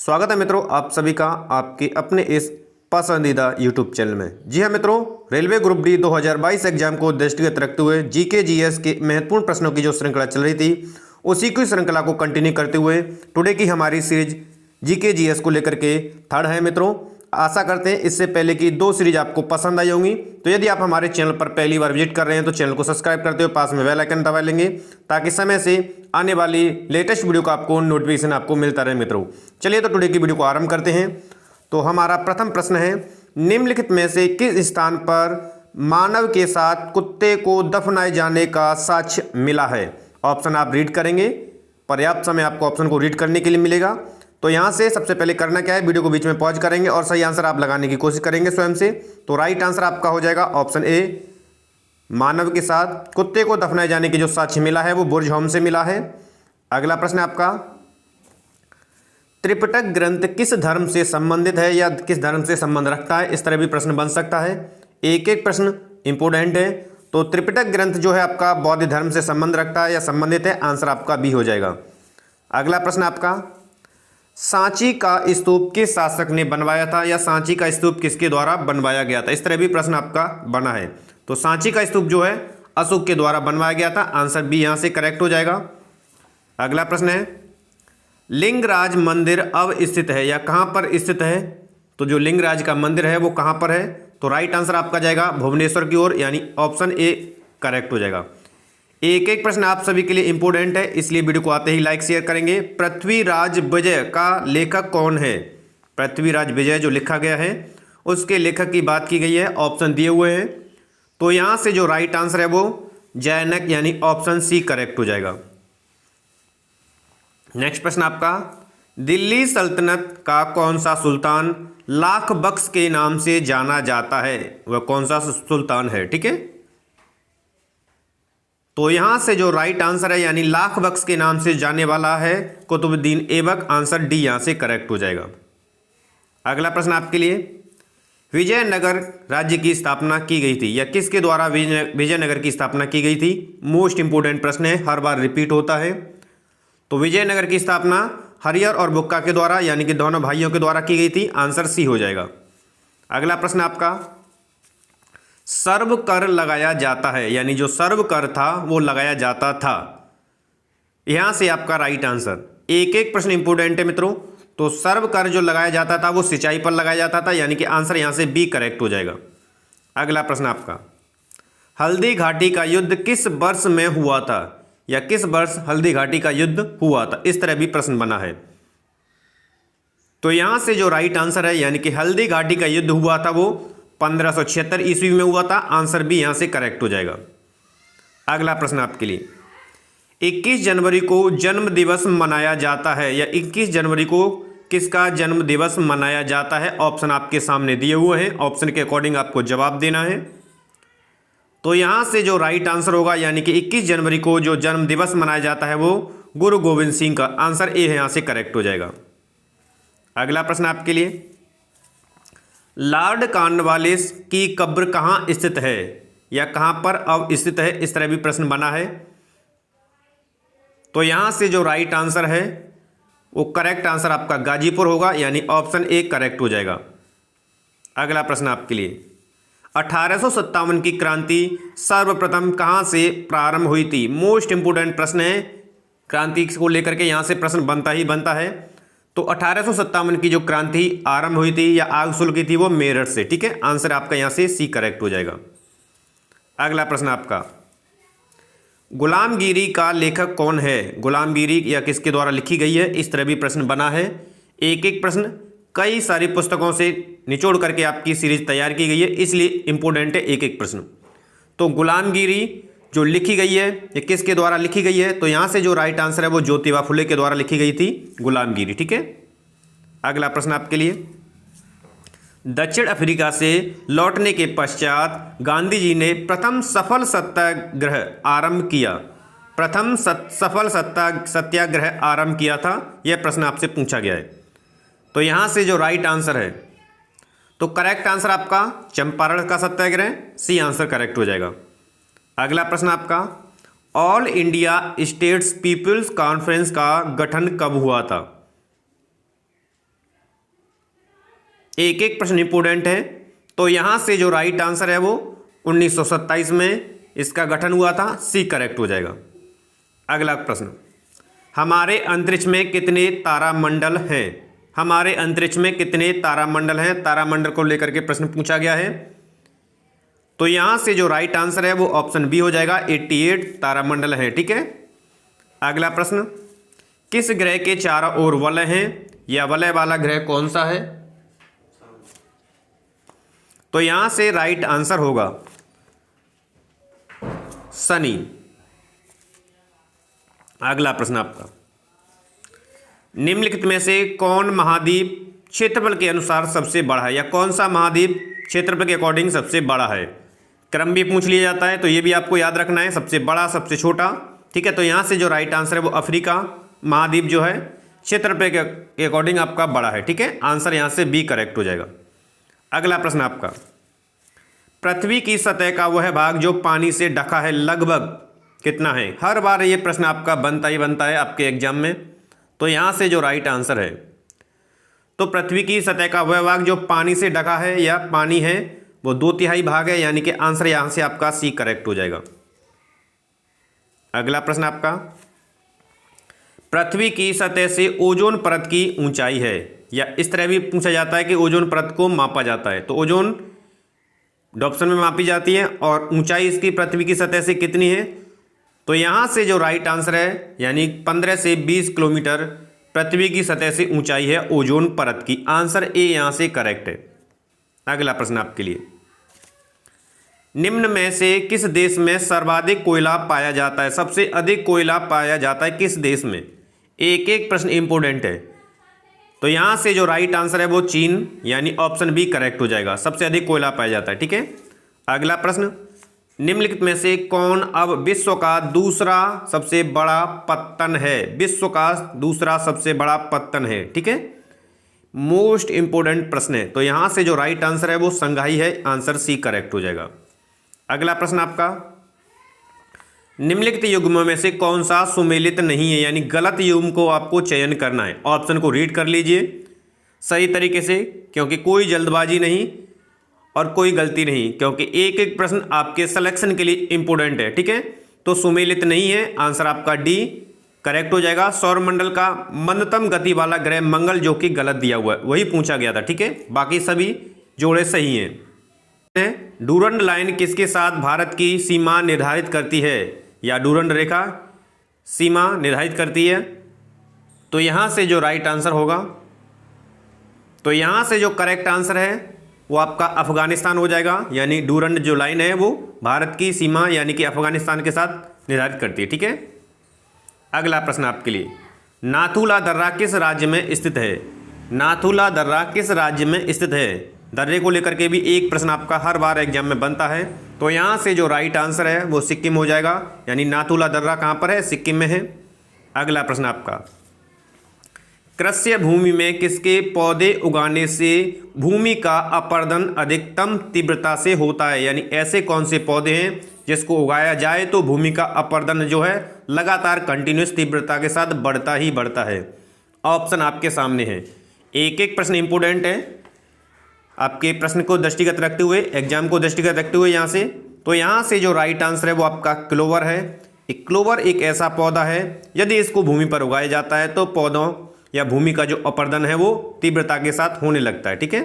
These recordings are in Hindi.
स्वागत है मित्रों आप सभी का आपके अपने इस पसंदीदा यूट्यूब चैनल में। जी हाँ मित्रों, रेलवे ग्रुप डी 2022 एग्जाम को दृष्टिगत रखते हुए जीके जीएस के महत्वपूर्ण प्रश्नों की जो श्रृंखला चल रही थी उसी की श्रृंखला को कंटिन्यू करते हुए टुडे की हमारी सीरीज जीके जीएस को लेकर के थर्ड है मित्रों। आशा करते हैं इससे पहले की दो सीरीज आपको पसंद आई होंगी। तो यदि आप हमारे चैनल पर पहली बार विजिट कर रहे हैं तो चैनल को सब्सक्राइब करते हुए पास में बेल आइकन दबा लेंगे ताकि समय से आने वाली लेटेस्ट वीडियो का आपको नोटिफिकेशन आपको मिलता रहे मित्रों। चलिए तो टुडे की वीडियो को आरंभ करते हैं। तो हमारा प्रथम प्रश्न है, निम्नलिखित में से किस स्थान पर मानव के साथ कुत्ते को दफनाए जाने का साक्ष्य मिला है? ऑप्शन आप रीड करेंगे, पर्याप्त समय आपको ऑप्शन को रीड करने के लिए मिलेगा। तो यहाँ से सबसे पहले करना क्या है, वीडियो को बीच में पॉज करेंगे और सही आंसर आप लगाने की कोशिश करेंगे स्वयं से। तो राइट आंसर आपका हो जाएगा ऑप्शन ए, मानव के साथ कुत्ते को दफनाए जाने की जो साक्ष्य मिला है वो बुर्ज होम से मिला है। अगला प्रश्न आपका, त्रिपिटक ग्रंथ किस धर्म से संबंधित है या किस धर्म से संबंध रखता है? इस तरह भी प्रश्न बन सकता है। एक एक प्रश्न इंपोर्टेंट है। तो त्रिपिटक ग्रंथ जो है आपका बौद्ध धर्म से संबंध रखता है या संबंधित है, आंसर आपका बी हो जाएगा। अगला प्रश्न आपका, सांची का स्तूप किस शासक ने बनवाया था या सांची का स्तूप किसके द्वारा बनवाया गया था? इस तरह भी प्रश्न आपका बना है। तो सांची का स्तूप जो है अशोक के द्वारा बनवाया गया था, आंसर बी यहां से करेक्ट हो जाएगा। अगला प्रश्न है, लिंगराज मंदिर अब स्थित है या कहां पर स्थित है? तो जो लिंगराज का मंदिर है वो कहां पर है? तो राइट आंसर आपका जाएगा भुवनेश्वर की ओर, यानी ऑप्शन ए करेक्ट हो जाएगा। एक एक प्रश्न आप सभी के लिए इंपॉर्टेंट है, इसलिए वीडियो को आते ही लाइक शेयर करेंगे। पृथ्वीराज विजय का लेखक कौन है? पृथ्वीराज विजय जो लिखा गया है उसके लेखक की बात की गई है, ऑप्शन दिए हुए हैं। तो यहां से जो राइट आंसर है वो जैनक यानी ऑप्शन सी करेक्ट हो जाएगा। नेक्स्ट प्रश्न आपका, दिल्ली सल्तनत का कौन सा सुल्तान लाख बख्श के नाम से जाना जाता है? वह कौन सा सुल्तान है? ठीक है, तो यहां से जो राइट आंसर है यानी लाख बख्श के नाम से जाने वाला है कुतुबुद्दीन ऐबक, आंसर डी यहां से करेक्ट हो जाएगा। अगला प्रश्न आपके लिए, विजयनगर राज्य की स्थापना की गई थी या किसके द्वारा विजयनगर की स्थापना की गई थी? मोस्ट इंपोर्टेंट प्रश्न है, हर बार रिपीट होता है। तो विजयनगर की स्थापना हरिहर और बुक्का के द्वारा यानी कि दोनों भाइयों के द्वारा की गई थी, आंसर सी हो जाएगा। अगला प्रश्न आपका, सर्व कर लगाया जाता है यानी जो सर्व कर था वो लगाया जाता था, यहां से आपका राइट आंसर। एक एक प्रश्न इंपोर्टेंट है मित्रों। तो सर्व कर जो लगाया जाता था वो सिंचाई पर लगाया जाता था, यानी कि आंसर यहां से बी करेक्ट हो जाएगा। अगला प्रश्न आपका, हल्दी घाटी का युद्ध किस वर्ष में हुआ था या किस वर्ष हल्दी घाटी का युद्ध हुआ था? इस तरह भी प्रश्न बना है। तो यहां से जो राइट आंसर है यानी कि हल्दी घाटी का युद्ध हुआ था वो 1576 ईस्वी में हुआ था, आंसर भी यहां से करेक्ट हो जाएगा। अगला प्रश्न आपके लिए, 21 जनवरी को जन्म दिवस मनाया जाता है या 21 जनवरी को किसका जन्म दिवस मनाया जाता है? ऑप्शन आपके सामने दिए हुए हैं, ऑप्शन के अकॉर्डिंग आपको जवाब देना है। तो यहां से जो राइट आंसर होगा यानी कि 21 जनवरी को जो जन्म दिवस मनाया जाता है वो गुरु गोविंद सिंह का, आंसर ए है, यहां से करेक्ट हो जाएगा। अगला प्रश्न आपके लिए, लॉर्ड कॉर्नवालिस की कब्र कहां स्थित है या कहां पर अब स्थित है? इस तरह भी प्रश्न बना है। तो यहां से जो राइट आंसर है वो करेक्ट आंसर आपका गाजीपुर होगा, यानी ऑप्शन ए करेक्ट हो जाएगा। अगला प्रश्न आपके लिए, 1857 की क्रांति सर्वप्रथम कहां से प्रारंभ हुई थी? मोस्ट इंपोर्टेंट प्रश्न है, क्रांति को लेकर के यहां से प्रश्न बनता ही बनता है। तो 1857 की जो क्रांति आरंभ हुई थी या आग शुरू की थी वो मेरठ से, ठीक है, आंसर आपका यहां से सी करेक्ट हो जाएगा। अगला प्रश्न आपका, गुलामगिरी का लेखक कौन है? गुलामगिरी या किसके द्वारा लिखी गई है? इस तरह भी प्रश्न बना है। एक एक प्रश्न कई सारी पुस्तकों से निचोड़ करके आपकी सीरीज तैयार की गई है, इसलिए इंपोर्टेंट है एक एक प्रश्न। तो गुलामगिरी जो लिखी गई है ये किसके द्वारा लिखी गई है? तो यहां से जो राइट आंसर है वो ज्योतिबा फुले के द्वारा लिखी गई थी गुलामगिरी, ठीक है। अगला प्रश्न आपके लिए, दक्षिण अफ्रीका से लौटने के पश्चात गांधी जी ने प्रथम सफल सत्याग्रह आरंभ किया। प्रथम सफल सत्याग्रह आरंभ किया था, यह प्रश्न आपसे पूछा गया है। तो यहां से जो राइट आंसर है तो करेक्ट आंसर आपका चंपारण का सत्याग्रह, सी आंसर करेक्ट हो जाएगा। अगला प्रश्न आपका, all India states people's conference का गठन कब हुआ था? एक एक प्रश्न इंपोर्टेंट है। तो यहाँ से जो राइट आंसर है वो 1927 में इसका गठन हुआ था, सी करेक्ट हो जाएगा। अगला प्रश्न, हमारे अंतरिक्ष में कितने तारामंडल हैं? हमारे अंतरिक्ष में कितने तारामंडल हैं? तारामंडल को लेकर के प्रश्न पूछा गया है। तो यहाँ से जो राइट आंसर है वो ऑप्शन बी हो जाएगा, 88 तारामंडल हैं। ठीक है। अगला प्रश्न, किस ग्रह के चारों ओर वलय हैं या वलय वाला ग्रह कौन सा है? तो यहां से राइट आंसर होगा शनि। अगला प्रश्न आपका, निम्नलिखित में से कौन महाद्वीप क्षेत्रफल के अनुसार सबसे बड़ा है, या कौन सा महाद्वीप क्षेत्रफल के अकॉर्डिंग सबसे बड़ा है? क्रम भी पूछ लिया जाता है, तो ये भी आपको याद रखना है, सबसे बड़ा सबसे छोटा। ठीक है। तो यहां से जो राइट आंसर है वो अफ्रीका महाद्वीप जो है क्षेत्रफल के अकॉर्डिंग आपका बड़ा है। ठीक है। आंसर यहां से बी करेक्ट हो जाएगा। अगला प्रश्न आपका, पृथ्वी की सतह का वह भाग जो पानी से ढका है लगभग कितना है? हर बार ये प्रश्न आपका बनता ही बनता है आपके एग्जाम में। तो यहां से जो राइट आंसर है, तो पृथ्वी की सतह का वह भाग जो पानी से ढका है या पानी है वो 2/3 भाग है, यानी कि आंसर यहां से आपका सी करेक्ट हो जाएगा। अगला प्रश्न आपका, पृथ्वी की सतह से ओजोन परत की ऊंचाई है, या इस तरह भी पूछा जाता है कि ओजोन परत को मापा जाता है। तो ओजोन ऑप्शन में मापी जाती है और ऊंचाई इसकी पृथ्वी की सतह से कितनी है? तो यहां से जो राइट आंसर है, यानी 15 से 20 किलोमीटर पृथ्वी की सतह से ऊंचाई है ओजोन परत की। आंसर ए यहां से करेक्ट है। अगला प्रश्न आपके लिए, निम्न में से किस देश में सर्वाधिक कोयला पाया जाता है? सबसे अधिक कोयला पाया जाता है किस देश में? एक एक प्रश्न इंपोर्टेंट है। तो यहां से जो राइट आंसर है वो चीन, यानी ऑप्शन बी करेक्ट हो जाएगा, सबसे अधिक कोयला पाया जाता है। ठीक है। अगला प्रश्न, निम्नलिखित में से कौन अब विश्व का दूसरा सबसे बड़ा पत्तन है? विश्व का दूसरा सबसे बड़ा पत्तन है। ठीक है। मोस्ट इंपोर्टेंट प्रश्न है। तो यहां से जो राइट आंसर है वो संघाई है, आंसर सी करेक्ट हो जाएगा। अगला प्रश्न आपका, निम्नलिखित युग्मों में से कौन सा सुमेलित नहीं है, यानी गलत युग्म को आपको चयन करना है। ऑप्शन को रीड कर लीजिए सही तरीके से, क्योंकि कोई जल्दबाजी नहीं और कोई गलती नहीं, क्योंकि एक एक प्रश्न आपके सिलेक्शन के लिए इंपोर्टेंट है। ठीक है। तो सुमेलित नहीं है, आंसर आपका डी करेक्ट हो जाएगा। सौरमंडल का मंदतम गति वाला ग्रह मंगल, जो कि गलत दिया हुआ है, वही पूछा गया था। ठीक है। बाकी सभी जोड़े सही हैं। डूरंड लाइन किसके साथ भारत की सीमा निर्धारित करती है, या डूरंड रेखा सीमा निर्धारित करती है? तो यहां से जो राइट आंसर होगा, तो यहां से जो करेक्ट आंसर है वो आपका अफगानिस्तान हो जाएगा, यानी डूरंड जो लाइन है वो भारत की सीमा यानी कि अफगानिस्तान के साथ निर्धारित करती है। ठीक है। अगला प्रश्न आपके लिए, नाथुला दर्रा किस राज्य में स्थित है? नाथुला दर्रा किस राज्य में स्थित है? दर्रे को लेकर के भी एक प्रश्न आपका हर बार एग्जाम में बनता है। तो यहाँ से जो राइट आंसर है वो सिक्किम हो जाएगा, यानी नाथुला दर्रा कहाँ पर है? सिक्किम में है। अगला प्रश्न आपका, कृष्य भूमि में किसके पौधे उगाने से भूमि का अपर्दन अधिकतम तीव्रता से होता है? यानी ऐसे कौन से पौधे हैं जिसको उगाया जाए तो भूमि का अपर्दन जो है लगातार कंटिन्यूस तीव्रता के साथ बढ़ता ही बढ़ता है? ऑप्शन आपके सामने है। एक एक प्रश्न इंपोर्टेंट है आपके प्रश्न को दृष्टिगत रखते हुए, एग्जाम को दृष्टिगत रखते हुए यहाँ से। तो यहाँ से जो राइट आंसर है वो आपका क्लोवर है। एक क्लोवर एक ऐसा पौधा है, यदि इसको भूमि पर उगाया जाता है तो पौधों या भूमि का जो अपर्दन है वो तीव्रता के साथ होने लगता है। ठीक है।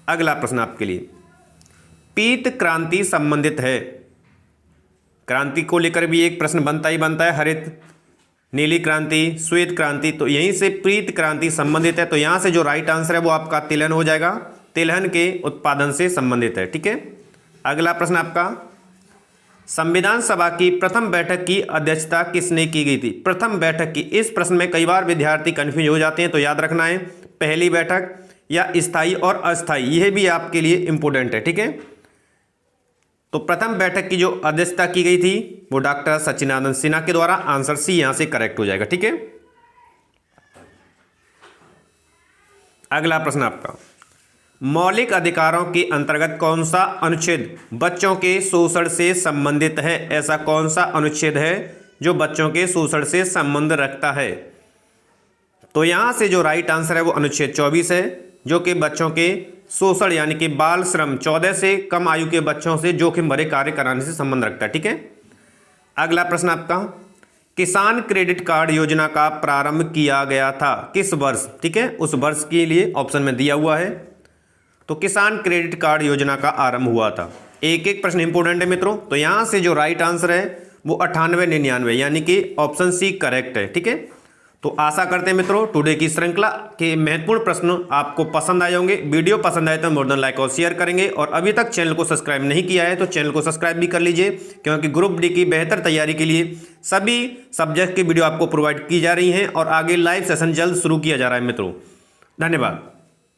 अगला प्रश्न आपके लिए, पीत क्रांति संबंधित है। क्रांति को लेकर भी एक प्रश्न बनता ही बनता है, हरित, नीली क्रांति, श्वेत क्रांति। तो यहीं से पीत क्रांति संबंधित है। तो यहाँ से जो राइट आंसर है वो आपका तिलहन हो जाएगा, तिलहन के उत्पादन से संबंधित है। ठीक है। अगला प्रश्न आपका, संविधान सभा की प्रथम बैठक की अध्यक्षता किसने की गई थी? प्रथम बैठक की, इस प्रश्न में कई बार विद्यार्थी कंफ्यूज हो जाते हैं, तो याद रखना है पहली बैठक या स्थायी और अस्थायी, यह भी आपके लिए इंपोर्टेंट है। ठीक है। तो प्रथम बैठक की जो अध्यक्षता की गई थी वो डॉक्टर सच्चिदानंद सिन्हा के द्वारा। आंसर सी यहां से करेक्ट हो जाएगा। ठीक है। अगला प्रश्न आपका, मौलिक अधिकारों के अंतर्गत कौन सा अनुच्छेद बच्चों के शोषण से संबंधित है? ऐसा कौन सा अनुच्छेद है जो बच्चों के शोषण से संबंध रखता है? तो यहां से जो राइट आंसर है वो अनुच्छेद 24 है। जो कि बच्चों के शोषण यानी कि बाल श्रम 14 से कम आयु के बच्चों से जोखिम भरे कार्य कराने से संबंध रखता है। ठीक है, अगला प्रश्न आपका, किसान क्रेडिट कार्ड योजना का प्रारंभ किया गया था किस वर्ष? ठीक है, उस वर्ष के लिए ऑप्शन में दिया हुआ है। तो किसान क्रेडिट कार्ड योजना का आरंभ हुआ था। एक एक प्रश्न इंपोर्टेंट है मित्रों, तो यहां से जो राइट आंसर है वो 98-99 यानी कि ऑप्शन सी करेक्ट है। ठीक है, तो आशा करते हैं मित्रों टुडे की श्रृंखला के महत्वपूर्ण प्रश्न आपको पसंद आए होंगे। वीडियो पसंद आए तो मोर देन लाइक और शेयर करेंगे, और अभी तक चैनल को सब्सक्राइब नहीं किया है तो चैनल को सब्सक्राइब भी कर लीजिए, क्योंकि ग्रुप डी की बेहतर तैयारी के लिए सभी सब्जेक्ट की वीडियो आपको प्रोवाइड की जा रही हैं और आगे लाइव सेशन जल्द शुरू किया जा रहा है मित्रों। धन्यवाद।